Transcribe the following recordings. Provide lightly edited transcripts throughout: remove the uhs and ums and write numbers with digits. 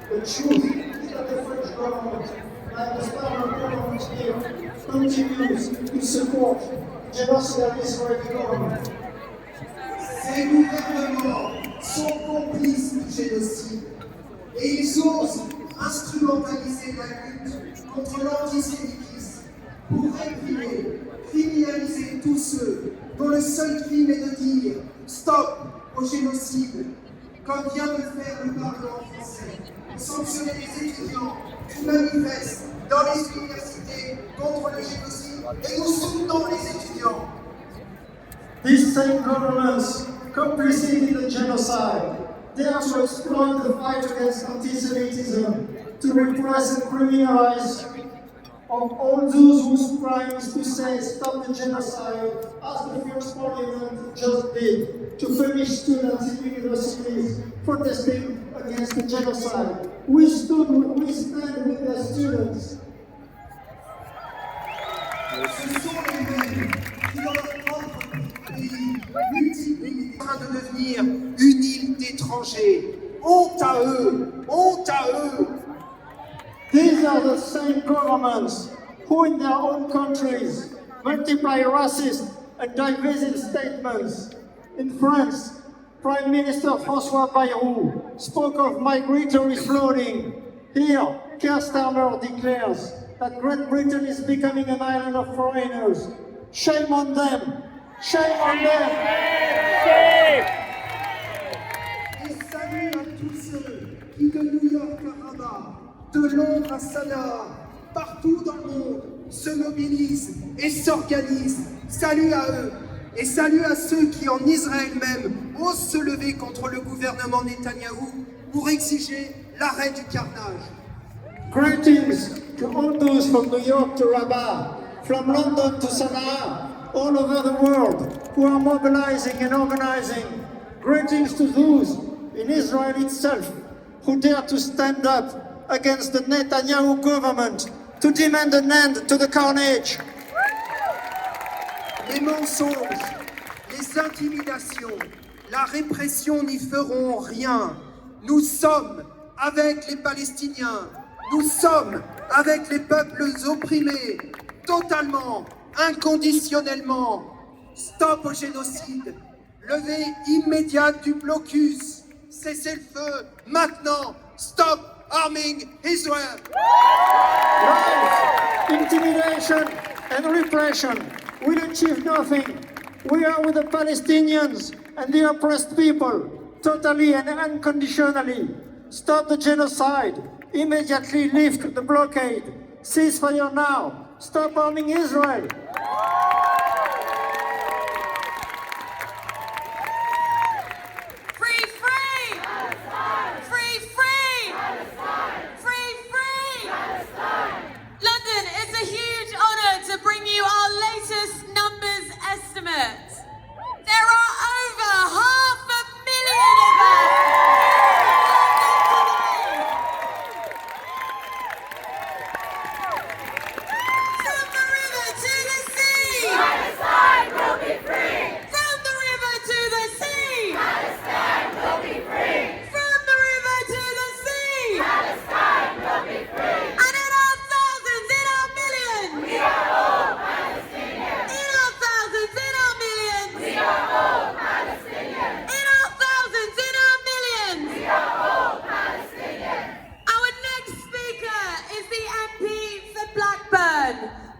The truth is that the French government, like the Spanish government here, continues to support genocide Israeli government. Ces gouvernements sont complices du génocide et ils osent instrumentaliser la lutte contre l'antisémitisme pour réprimer, criminaliser tous ceux dont le seul crime est de dire stop au génocide, comme vient de le faire le Parlement français, sanctionner les étudiants qui manifestent dans les universités contre le génocide et nous soutenons les étudiants. These same governments complicit in the genocide. dare to exploit the fight against anti-Semitism to repress and criminalize of all those whose crime is to say stop the genocide, as the French Parliament just did, to punish students in universities protesting against the genocide. We stand with the students. Ce sont les mêmes qui, dans leur propre pays, multiplient en train de devenir une île d'étrangers. Honte à eux! Honte à eux! These are the same governments who in their own countries multiply racist and divisive statements. In France, Prime Minister François Bayrou spoke of migratory flooding. Here, Keir Starmer declares that Great Britain is becoming an island of foreigners. Shame on them! Shame on them! Et salut à tous ceux qui, de New York à Rabat, de Londres à Sanaa, partout dans le monde, se mobilisent et s'organisent. Salut à eux et salut à ceux qui, en Israël même, osent se lever contre le gouvernement Netanyahou pour exiger l'arrêt du carnage. Greetings to all those from New York to Rabat, from London to Sanaa, all over the world who are mobilizing and organizing. Greetings to those in Israel itself who dare to stand up against the Netanyahu government to demand an end to the carnage. Les mensonges, les intimidations, la répression n'y feront rien. Nous sommes avec les Palestiniens. Nous sommes avec les peuples opprimés, totalement, inconditionnellement. Stop au génocide. Levée immédiate du blocus. Cessez le feu maintenant. Stop arming Israel. Lies, intimidation and repression will achieve nothing. We are with the Palestinians and the oppressed people, totally and unconditionally. Stop the genocide. Immediately lift the blockade. Ceasefire now. Stop arming Israel. Free, free! Palestine! Free, free! Palestine! Free, free! Palestine! London, it's a huge honour to bring you our latest numbers estimate. There are over 500,000 of us.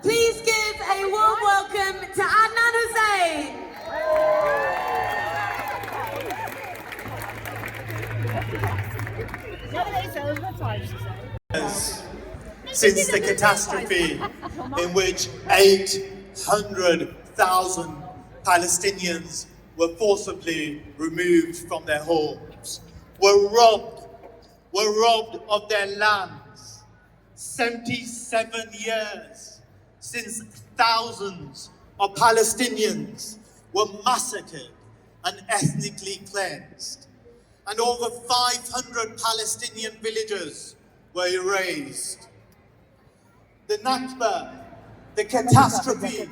Please give a warm welcome to Adnan Hussein. Since the catastrophe in which 800,000 Palestinians were forcibly removed from their homes, were robbed of their lands. 77 years since thousands of Palestinians were massacred and ethnically cleansed, and over 500 Palestinian villages were erased. The Nakba, the catastrophe,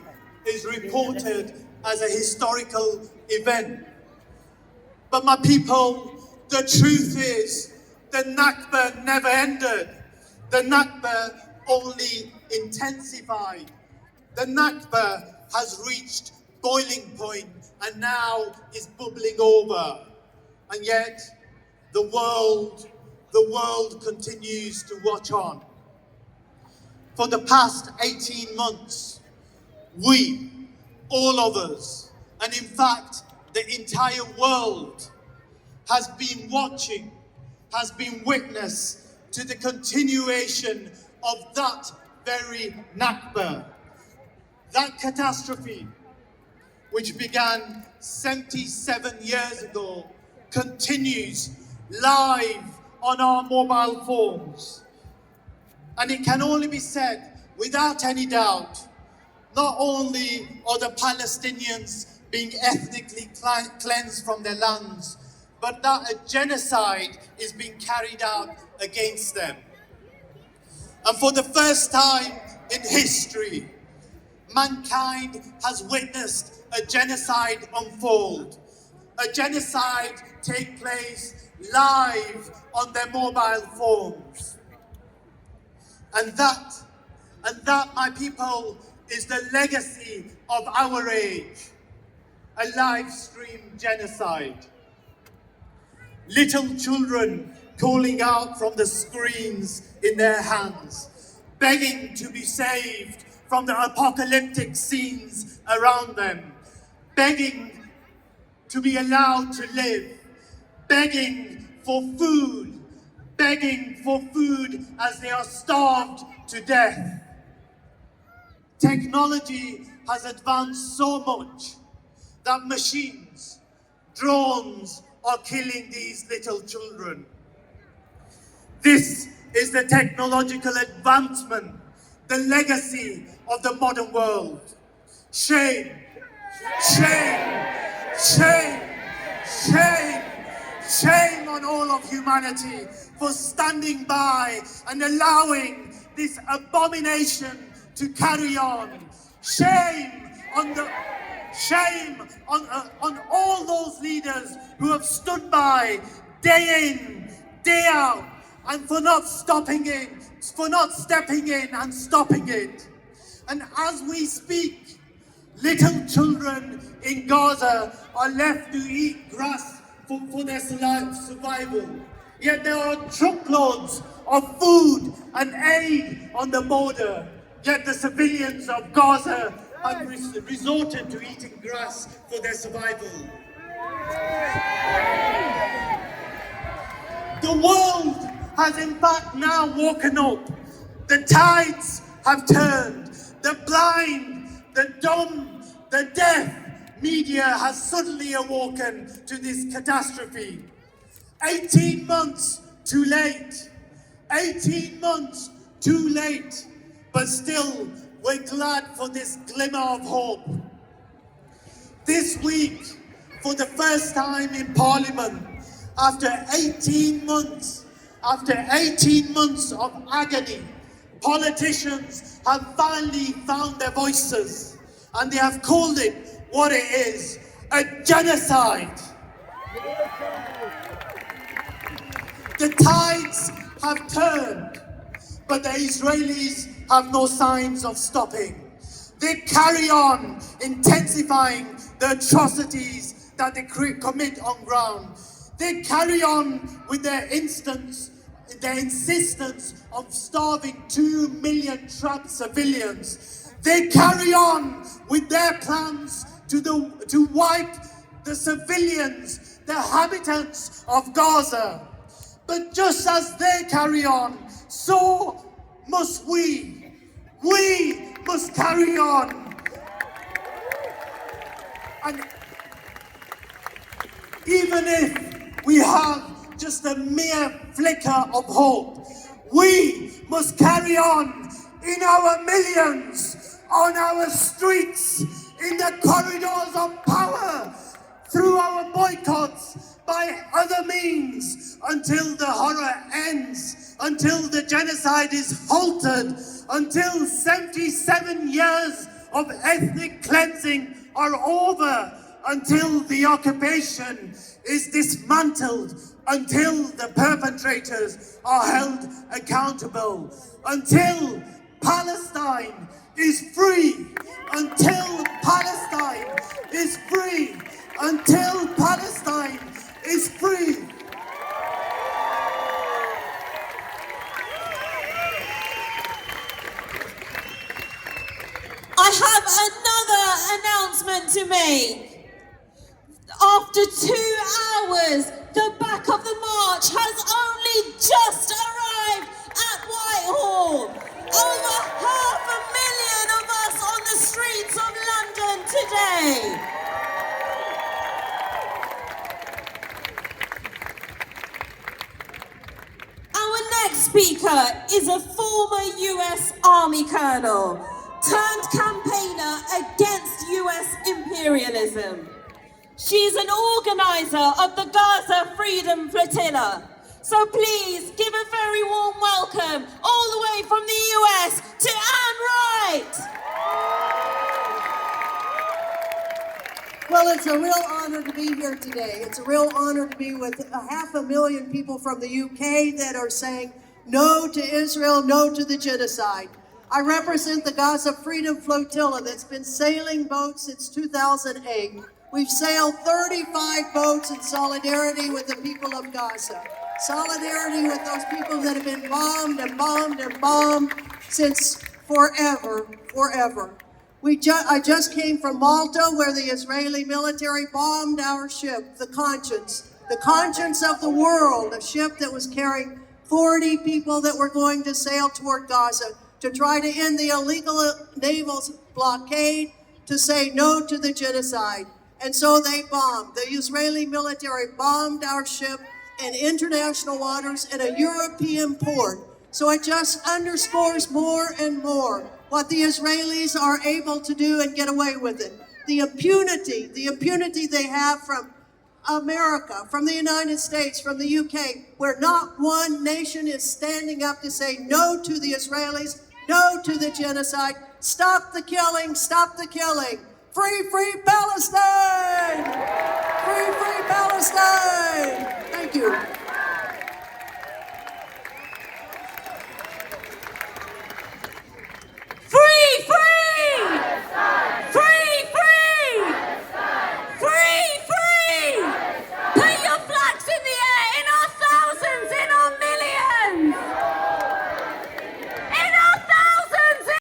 is reported as a historical event. But my people, the truth is, the Nakba never ended. The Nakba only intensified. The Nakba has reached boiling point and now is bubbling over. And yet, the world continues to watch on. For the past 18 months, we, all of us, and in fact, the entire world has been watching, has been witness to the continuation of that very Nakba. That catastrophe, which began 77 years ago, continues live on our mobile phones. And it can only be said, without any doubt, not only are the Palestinians being ethnically cleansed from their lands, but that a genocide is being carried out against them. And for the first time in history, mankind has witnessed a genocide unfold, a genocide take place live on their mobile phones. And that, my people, is the legacy of our age, a live stream genocide. Little children calling out from the screens in their hands, begging to be saved from the apocalyptic scenes around them, begging to be allowed to live, begging for food as they are starved to death. Technology has advanced so much that machines, drones, are killing these little children. This is the technological advancement, the legacy of the modern world. Shame, shame, shame, shame, shame on all of humanity for standing by and allowing this abomination to carry on. Shame on all those leaders who have stood by day in, day out, and for not stepping in and stopping it. And as we speak, little children in Gaza are left to eat grass for their survival. Yet there are truckloads of food and aid on the border. Yet the civilians of Gaza have resorted to eating grass for their survival. The world has in fact now woken up. The tides have turned. The blind, the dumb, the deaf media has suddenly awoken to this catastrophe. 18 months too late. 18 months too late. But still, we're glad for this glimmer of hope. This week, for the first time in Parliament, after 18 months of agony, politicians have finally found their voices, and they have called it what it is, a genocide. The tides have turned, but the Israelis have no signs of stopping. They carry on intensifying the atrocities that they commit on ground. They carry on with their insistence of starving 2 million trapped civilians. They carry on with their plans to wipe the civilians, the inhabitants of Gaza. But just as they carry on, so must we. We must carry on. And even if we have just a mere flicker of hope, we must carry on in our millions, on our streets, in the corridors of power, through our boycotts, by other means, until the horror ends, until the genocide is halted, until 77 years of ethnic cleansing are over, until the occupation is dismantled, until the perpetrators are held accountable, until Palestine is free, until Palestine is free, until Palestine is free. I have another announcement to make. After 2 hours, the back of the march has only just arrived at Whitehall. Over 500,000 of us on the streets of London today. next speaker is a former US Army colonel turned campaigner against US imperialism. She's an organizer of the Gaza Freedom Flotilla. So please give a very warm welcome all the way from the US to Anne Wright. Well, it's a real honor to be here today. It's a real honor to be with 500,000 people from the UK that are saying no to Israel, no to the genocide. I represent the Gaza Freedom Flotilla that's been sailing boats since 2008. We've sailed 35 boats in solidarity with the people of Gaza. Solidarity with those people that have been bombed and bombed and bombed since forever. I just came from Malta, where the Israeli military bombed our ship, the Conscience of the world, a ship that was carrying 40 people that were going to sail toward Gaza to try to end the illegal naval blockade, to say no to the genocide. And so they bombed. The Israeli military bombed our ship in international waters in a European port. So it just underscores more and more what the Israelis are able to do and get away with it. The impunity they have from America, from the United States, from the UK, where not one nation is standing up to say no to the Israelis, no to the genocide. Stop the killing, stop the killing. Free, free Palestine! Free, free Palestine! Thank you.